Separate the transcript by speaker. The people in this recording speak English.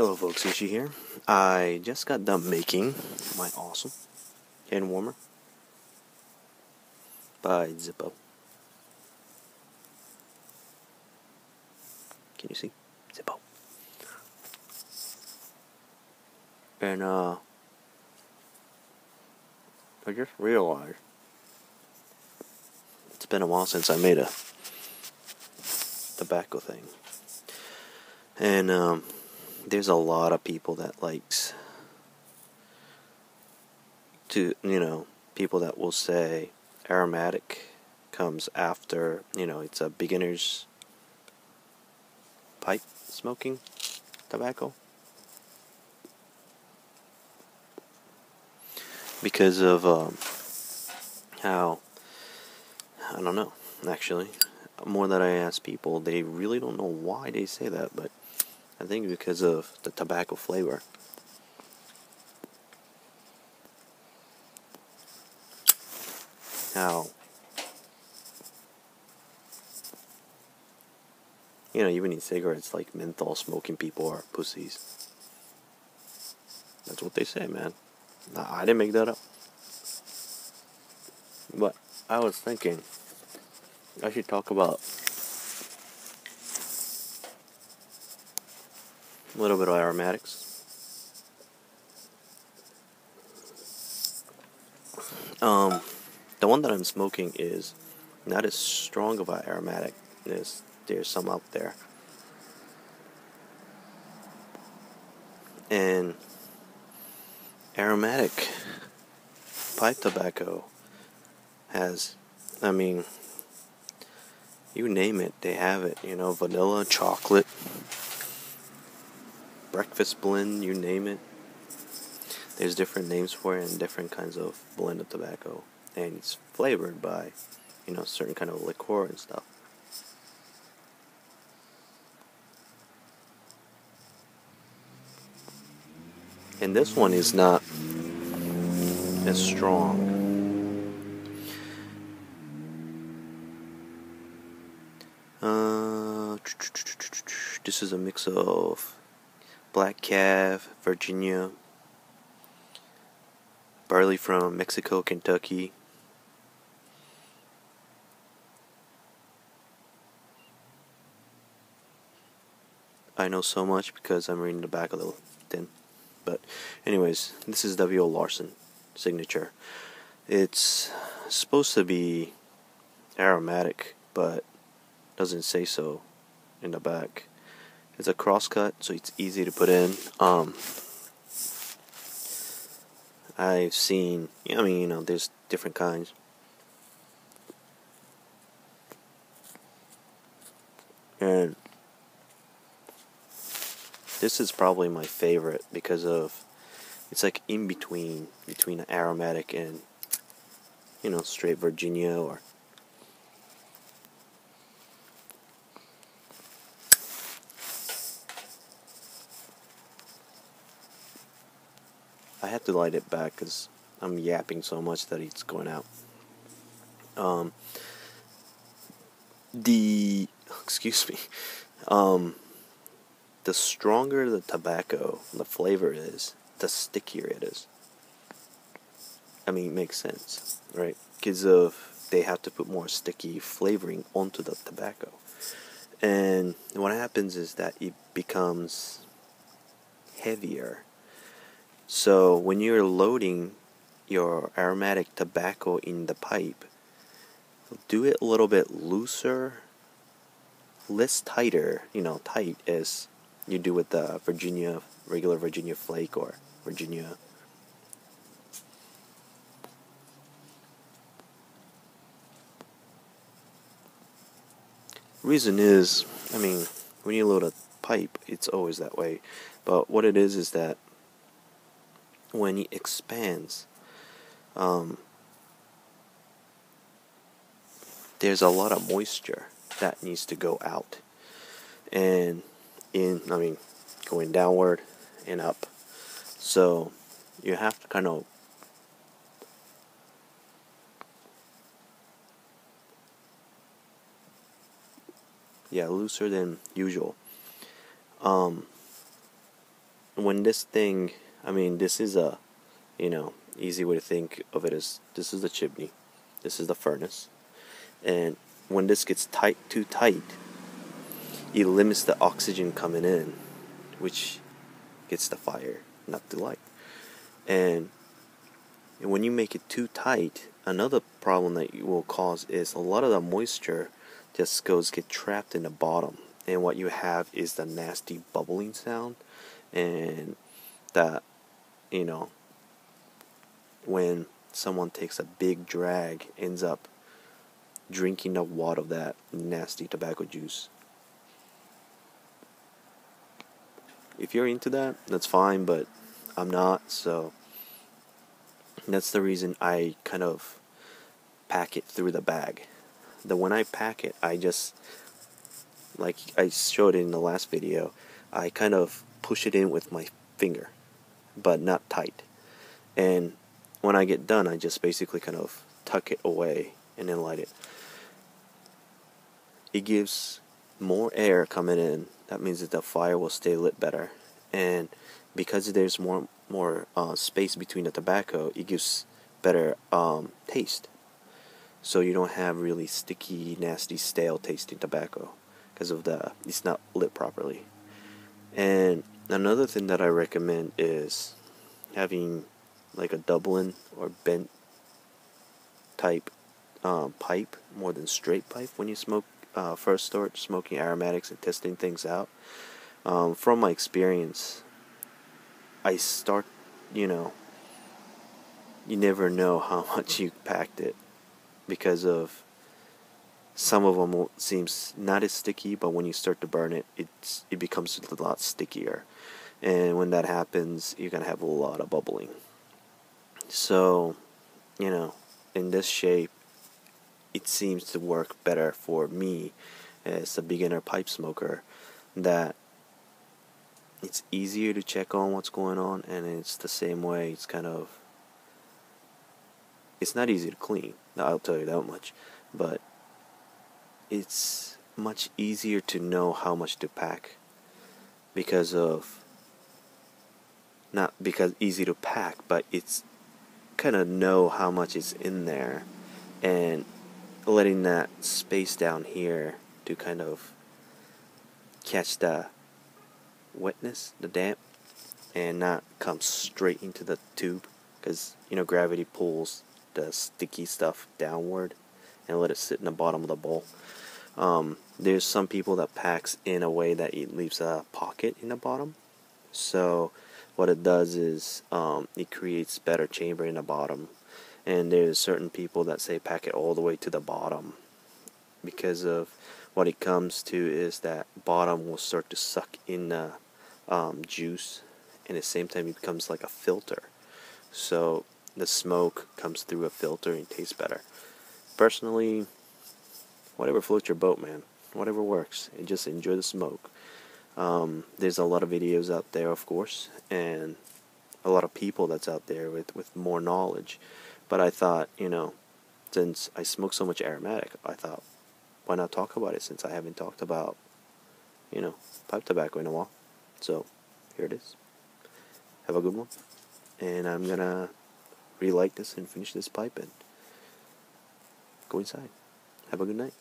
Speaker 1: Hello folks, Ishii here. I just got done making my awesome hand warmer by Zippo. Can you see? Zippo. And I just realized it's been a while since I made a tobacco thing. And there's a lot of people that likes to, people that will say aromatic comes after, it's a beginner's pipe smoking tobacco. Because of how, I don't know, actually. More that I ask people, they really don't know why they say that, but I think because of the tobacco flavor. How, even in cigarettes, like menthol smoking people are pussies. That's what they say, man. I didn't make that up. But I was thinking I should talk about a little bit of aromatics. The one that I'm smoking is not as strong of an aromatic as there's some out there. And aromatic pipe tobacco has, you name it, they have it. Vanilla, chocolate, breakfast blend, you name it. There's different names for it and different kinds of blend of tobacco. And it's flavored by, certain kind of liqueur and stuff. And this one is not as strong. This is a mix of Black Calf, Virginia, barley from Mexico, Kentucky, I know so much because I'm reading the back of the tin. But anyways, this is W.O. Larson signature. It's supposed to be aromatic, but doesn't say so in the back. It's a crosscut, so it's easy to put in. I've seen, there's different kinds. And this is probably my favorite because of, it's like in between aromatic and, straight Virginia or I have to light it back because I'm yapping so much that it's going out. Excuse me. The stronger the tobacco, the flavor is, the stickier it is. It makes sense, right? Because they have to put more sticky flavoring onto the tobacco. And what happens is that it becomes heavier. So when you're loading your aromatic tobacco in the pipe, do it a little bit looser, less tighter, tight as you do with the regular Virginia flake or Virginia. Reason is, when you load a pipe, it's always that way. But what it is that when it expands, there's a lot of moisture that needs to go out. And going downward and up. So you have to kind of looser than usual. when this thing, I mean, this is a, easy way to think of it is this is the chimney, this is the furnace, and when this gets too tight, it limits the oxygen coming in, which gets the fire, not the light. And when you make it too tight, another problem that you will cause is a lot of the moisture just get trapped in the bottom, and what you have is the nasty bubbling sound, and that, when someone takes a big drag, ends up drinking the water of that nasty tobacco juice. If you're into that, that's fine, but I'm not, so that's the reason I kind of pack it through the bag. When I pack it, I just, like I showed in the last video, I kind of push it in with my finger, but not tight. And when I get done, I just basically kind of tuck it away and then light it. It gives more air coming in. That means that the fire will stay lit better. And because there's more space between the tobacco, it gives better taste. So you don't have really sticky, nasty, stale tasting tobacco because of it's not lit properly. And another thing that I recommend is having like a Dublin or bent type pipe more than straight pipe when you first start smoking aromatics and testing things out. From my experience, I start, you never know how much you packed it, because of some of them seems not as sticky, but when you start to burn it, it becomes a lot stickier, and when that happens, you're gonna have a lot of bubbling. So, in this shape, it seems to work better for me as a beginner pipe smoker, that it's easier to check on what's going on, and it's the same way, it's not easy to clean, I'll tell you that much, but it's much easier to know how much to pack, because of, not because easy to pack, but it's kind of know how much is in there, and letting that space down here to kind of catch the wetness, the damp, and not come straight into the tube, because gravity pulls the sticky stuff downward and let it sit in the bottom of the bowl. There's some people that packs in a way that it leaves a pocket in the bottom, so what it does is it creates better chamber in the bottom. And there's certain people that say pack it all the way to the bottom, because of what it comes to is that bottom will start to suck in the juice, and at the same time it becomes like a filter, so the smoke comes through a filter and tastes better. Personally, whatever floats your boat, man, whatever works, and just enjoy the smoke. There's a lot of videos out there, of course, and a lot of people that's out there with more knowledge, but I thought, since I smoke so much aromatic, I thought, why not talk about it, since I haven't talked about, pipe tobacco in a while. So, here it is. Have a good one. And I'm gonna relight this and finish this pipe and go inside. Have a good night.